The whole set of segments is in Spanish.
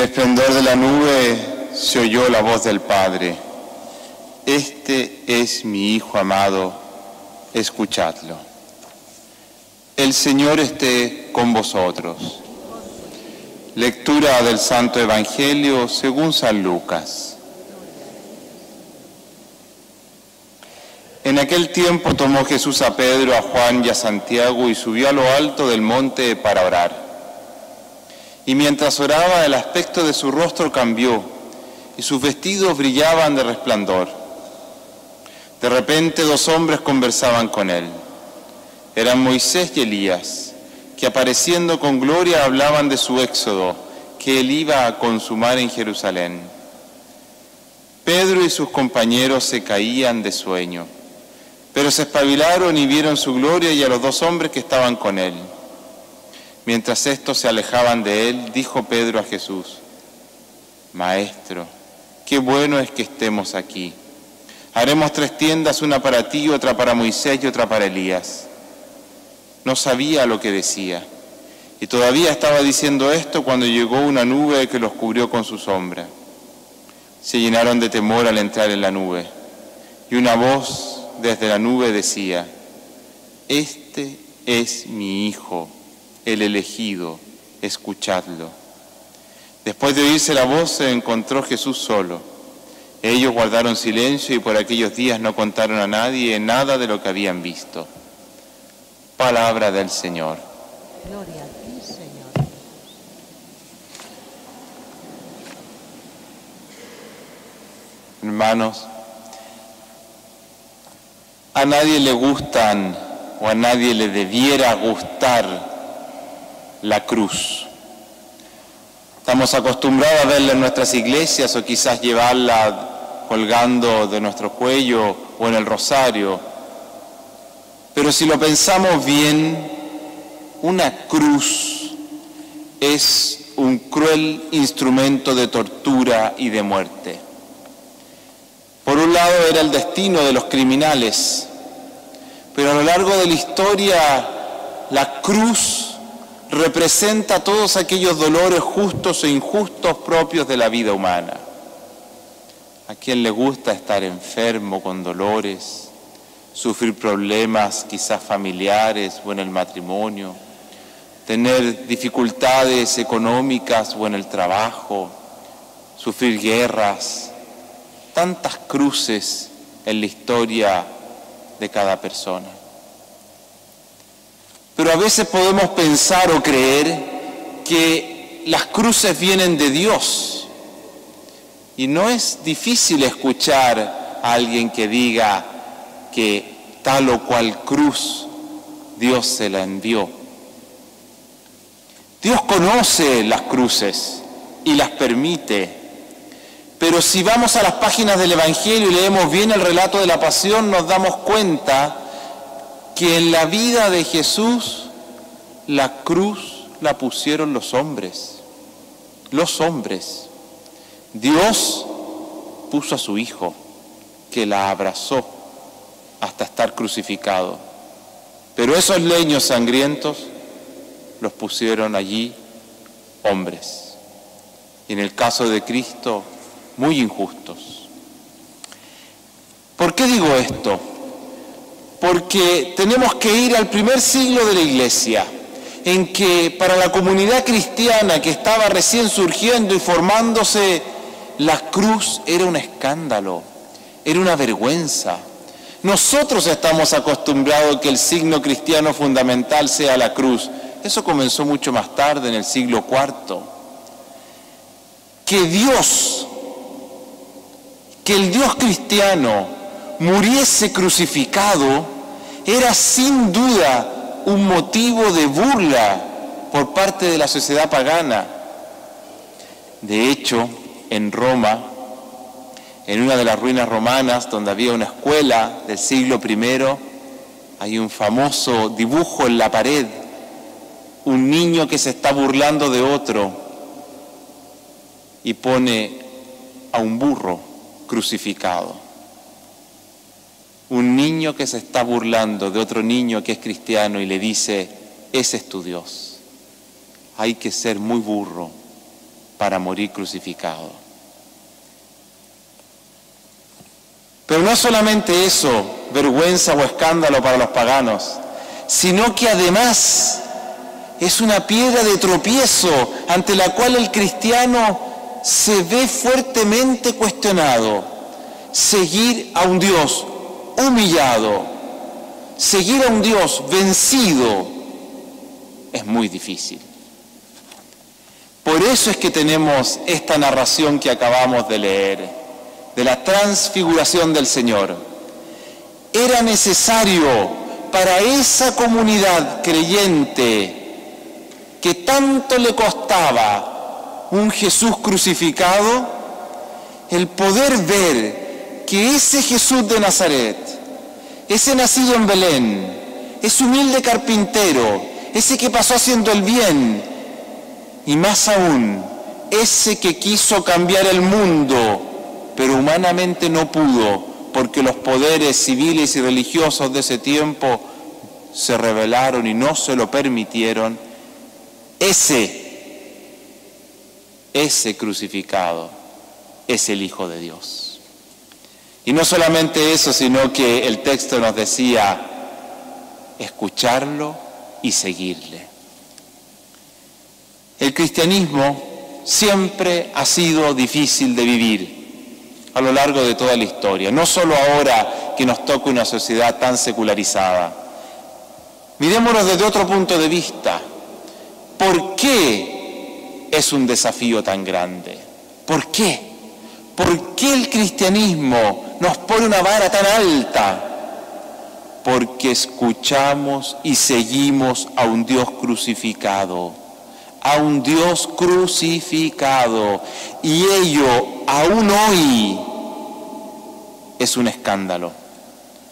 esplendor de la nube se oyó la voz del Padre: Este es mi Hijo amado, escuchadlo. El Señor esté con vosotros. Lectura del Santo Evangelio según San Lucas. En aquel tiempo tomó Jesús a Pedro, a Juan y a Santiago y subió a lo alto del monte para orar. Y mientras oraba, el aspecto de su rostro cambió y sus vestidos brillaban de resplandor. De repente 2 hombres conversaban con él. Eran Moisés y Elías, que apareciendo con gloria hablaban de su éxodo, que él iba a consumar en Jerusalén. Pedro y sus compañeros se caían de sueño, pero se espabilaron y vieron su gloria y a los 2 hombres que estaban con él. Mientras estos se alejaban de él, dijo Pedro a Jesús: Maestro, qué bueno es que estemos aquí. Haremos 3 tiendas, una para ti, otra para Moisés y otra para Elías. No sabía lo que decía, y todavía estaba diciendo esto cuando llegó una nube que los cubrió con su sombra. Se llenaron de temor al entrar en la nube, y una voz desde la nube decía: Este es mi Hijo, el elegido, escuchadlo. Después de oírse la voz, se encontró Jesús solo. Ellos guardaron silencio y por aquellos días no contaron a nadie nada de lo que habían visto. Palabra del Señor. Gloria a ti, Señor. Hermanos, a nadie le gustan o a nadie le debiera gustar la cruz. Estamos acostumbrados a verla en nuestras iglesias o quizás llevarla colgando de nuestro cuello o en el rosario. Pero si lo pensamos bien, una cruz es un cruel instrumento de tortura y de muerte. Por un lado era el destino de los criminales, pero a lo largo de la historia la cruz representa todos aquellos dolores justos e injustos propios de la vida humana. ¿A quién le gusta estar enfermo con dolores, sufrir problemas quizás familiares o en el matrimonio, tener dificultades económicas o en el trabajo, sufrir guerras? Tantas cruces en la historia de cada persona. Pero a veces podemos pensar o creer que las cruces vienen de Dios. Y no es difícil escuchar a alguien que diga que tal o cual cruz Dios se la envió. Dios conoce las cruces y las permite. Pero si vamos a las páginas del Evangelio y leemos bien el relato de la pasión, nos damos cuenta que en la vida de Jesús la cruz la pusieron los hombres. Los hombres. Dios puso a su Hijo, que la abrazó hasta estar crucificado. Pero esos leños sangrientos los pusieron allí hombres. Y en el caso de Cristo, muy injustos. ¿Por qué digo esto? Porque tenemos que ir al primer siglo de la Iglesia, en que para la comunidad cristiana que estaba recién surgiendo y formándose, la cruz era un escándalo, era una vergüenza. Nosotros estamos acostumbrados a que el signo cristiano fundamental sea la cruz. Eso comenzó mucho más tarde, en el siglo IV. Que el Dios cristiano muriese crucificado era sin duda un motivo de burla por parte de la sociedad pagana. De hecho, en Roma, en una de las ruinas romanas donde había una escuela del siglo I, hay un famoso dibujo en la pared, un niño que se está burlando de otro y pone a un burro crucificado. Un niño que se está burlando de otro niño que es cristiano y le dice: ese es tu Dios. Hay que ser muy burro para morir crucificado. Pero no solamente eso, vergüenza o escándalo para los paganos, sino que además es una piedra de tropiezo ante la cual el cristiano se ve fuertemente cuestionado. Seguir a un Dios humillado, seguir a un Dios vencido, es muy difícil. Por eso es que tenemos esta narración que acabamos de leer, de la transfiguración del Señor. Era necesario para esa comunidad creyente que tanto le costaba un Jesús crucificado, el poder ver que ese Jesús de Nazaret, ese nacido en Belén, ese humilde carpintero, ese que pasó haciendo el bien, y más aún, ese que quiso cambiar el mundo, pero humanamente no pudo, porque los poderes civiles y religiosos de ese tiempo se rebelaron y no se lo permitieron. Ese crucificado es el Hijo de Dios. Y no solamente eso, sino que el texto nos decía escucharlo y seguirle. El cristianismo siempre ha sido difícil de vivir a lo largo de toda la historia, no solo ahora que nos toca una sociedad tan secularizada. Mirémoslo desde otro punto de vista. ¿Por qué es un desafío tan grande? ¿Por qué? ¿Por qué el cristianismo nos pone una vara tan alta? Porque escuchamos y seguimos a un Dios crucificado, a un Dios crucificado, y ello aún hoy es un escándalo,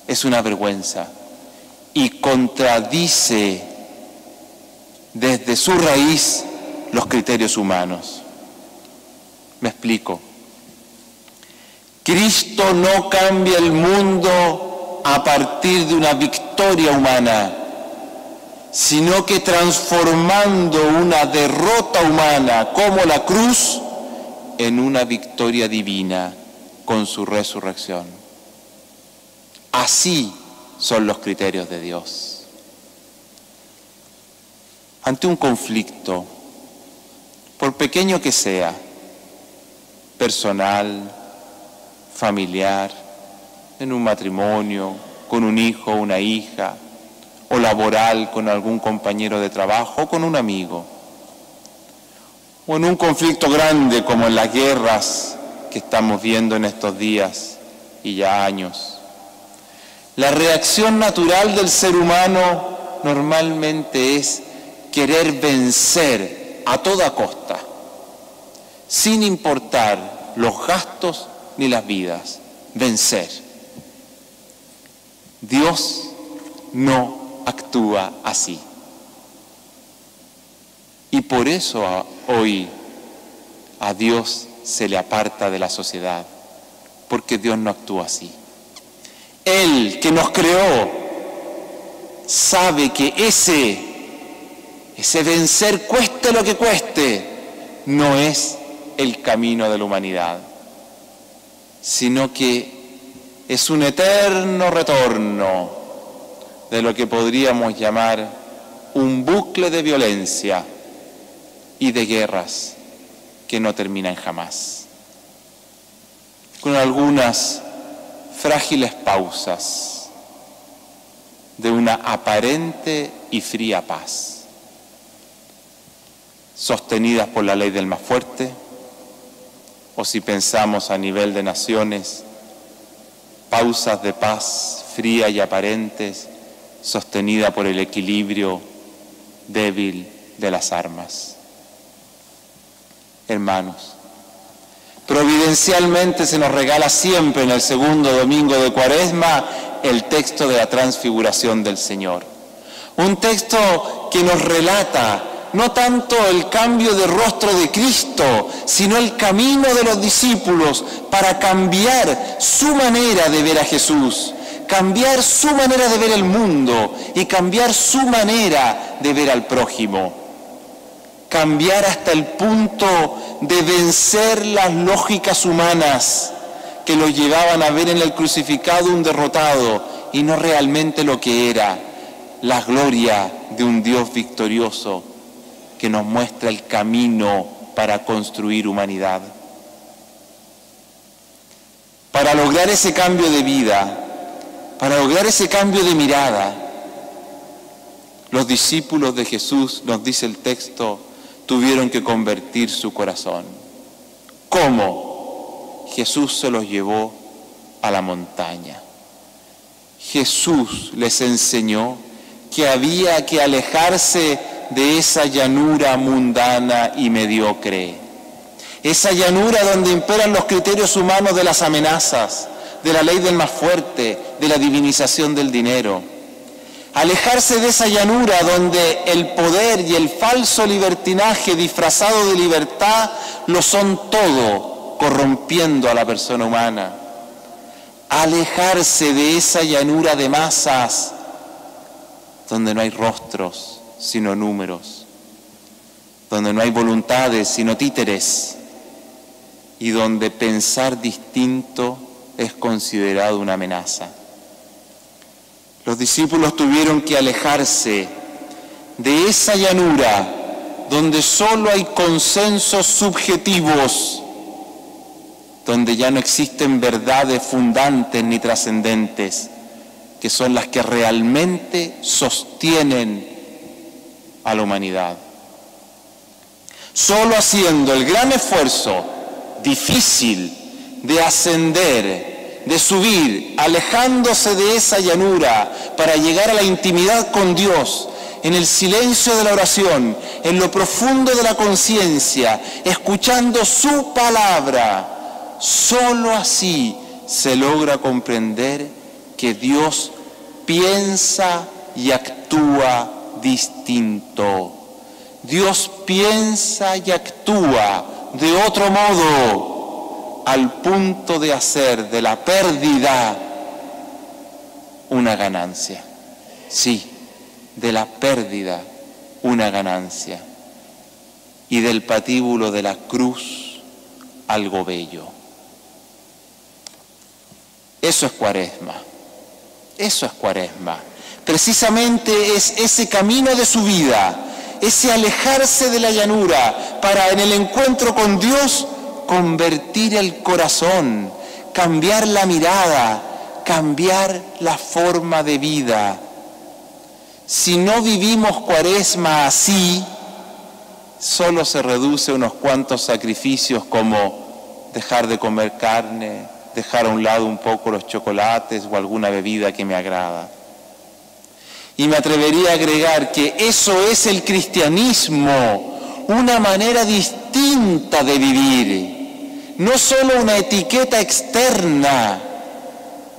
es una vergüenza, y contradice desde su raíz los criterios humanos. Me explico. Cristo no cambia el mundo a partir de una victoria humana, sino que transformando una derrota humana como la cruz en una victoria divina con su resurrección. Así son los criterios de Dios. Ante un conflicto, por pequeño que sea, personal, familiar, en un matrimonio, con un hijo, una hija, o laboral con algún compañero de trabajo o con un amigo, o en un conflicto grande como en las guerras que estamos viendo en estos días y ya años. La reacción natural del ser humano normalmente es querer vencer a toda costa, sin importar los gastos ni las vidas, vencer. Dios no actúa así. Y por eso hoy a Dios se le aparta de la sociedad, porque Dios no actúa así. Él que nos creó sabe que ese vencer, cueste lo que cueste, no es el camino de la humanidad, sino que es un eterno retorno de lo que podríamos llamar un bucle de violencia y de guerras que no terminan jamás, con algunas frágiles pausas de una aparente y fría paz, sostenidas por la ley del más fuerte, o si pensamos a nivel de naciones, pausas de paz fría y aparentes, sostenida por el equilibrio débil de las armas. Hermanos, providencialmente se nos regala siempre en el segundo domingo de Cuaresma el texto de la transfiguración del Señor. Un texto que nos relata no tanto el cambio de rostro de Cristo, sino el camino de los discípulos para cambiar su manera de ver a Jesús, cambiar su manera de ver el mundo y cambiar su manera de ver al prójimo. Cambiar hasta el punto de vencer las lógicas humanas que los llevaban a ver en el crucificado un derrotado y no realmente lo que era, la gloria de un Dios victorioso que nos muestra el camino para construir humanidad. Para lograr ese cambio de vida, para lograr ese cambio de mirada, los discípulos de Jesús, nos dice el texto, tuvieron que convertir su corazón. ¿Cómo? Jesús se los llevó a la montaña. Jesús les enseñó que había que alejarse de esa llanura mundana y mediocre. Esa llanura donde imperan los criterios humanos de las amenazas, de la ley del más fuerte, de la divinización del dinero. Alejarse de esa llanura donde el poder y el falso libertinaje disfrazado de libertad lo son todo, corrompiendo a la persona humana. Alejarse de esa llanura de masas donde no hay rostros sino números, donde no hay voluntades sino títeres y donde pensar distinto es considerado una amenaza. Los discípulos tuvieron que alejarse de esa llanura donde solo hay consensos subjetivos, donde ya no existen verdades fundantes ni trascendentes, que son las que realmente sostienen a la humanidad. Solo haciendo el gran esfuerzo difícil de ascender, de subir, alejándose de esa llanura para llegar a la intimidad con Dios, en el silencio de la oración, en lo profundo de la conciencia, escuchando su palabra, solo así se logra comprender que Dios piensa y actúa distinto. Dios piensa y actúa de otro modo, al punto de hacer de la pérdida una ganancia. Sí, de la pérdida una ganancia. Y del patíbulo de la cruz algo bello. Eso es Cuaresma. Eso es Cuaresma. Precisamente es ese camino de su vida, ese alejarse de la llanura para en el encuentro con Dios convertir el corazón, cambiar la mirada, cambiar la forma de vida. Si no vivimos Cuaresma así, solo se reduce a unos cuantos sacrificios como dejar de comer carne, dejar a un lado un poco los chocolates o alguna bebida que me agrada. Y me atrevería a agregar que eso es el cristianismo, una manera distinta de vivir, no solo una etiqueta externa,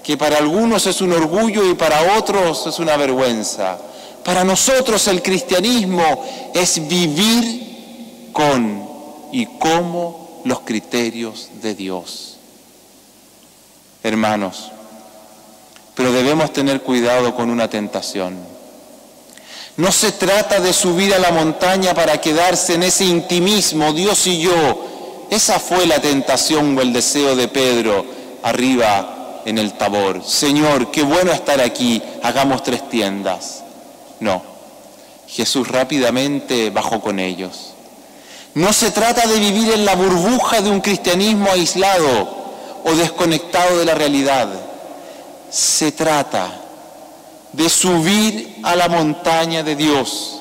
que para algunos es un orgullo y para otros es una vergüenza. Para nosotros el cristianismo es vivir con y como los criterios de Dios. Hermanos, pero debemos tener cuidado con una tentación. No se trata de subir a la montaña para quedarse en ese intimismo, Dios y yo. Esa fue la tentación o el deseo de Pedro arriba en el Tabor. Señor, qué bueno estar aquí, hagamos 3 tiendas. No, Jesús rápidamente bajó con ellos. No se trata de vivir en la burbuja de un cristianismo aislado o desconectado de la realidad. Se trata de subir a la montaña de Dios.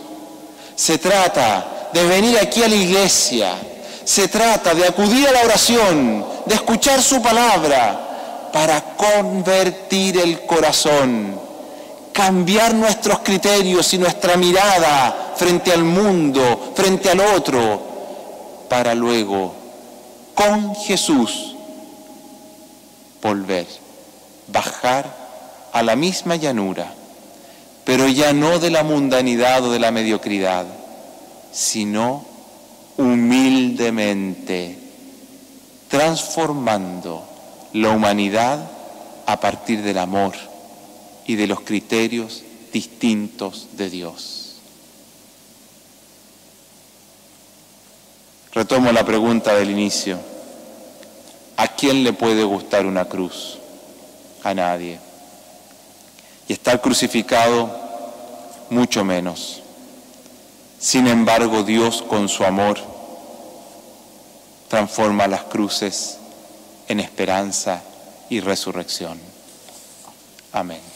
Se trata de venir aquí a la iglesia. Se trata de acudir a la oración, de escuchar su palabra para convertir el corazón, cambiar nuestros criterios y nuestra mirada frente al mundo, frente al otro, para luego, con Jesús, volver, bajar a la misma llanura, pero ya no de la mundanidad o de la mediocridad, sino humildemente, transformando la humanidad a partir del amor y de los criterios distintos de Dios. Retomo la pregunta del inicio. ¿A quién le puede gustar una cruz? A nadie. Y estar crucificado, mucho menos. Sin embargo, Dios, con su amor, transforma las cruces en esperanza y resurrección. Amén.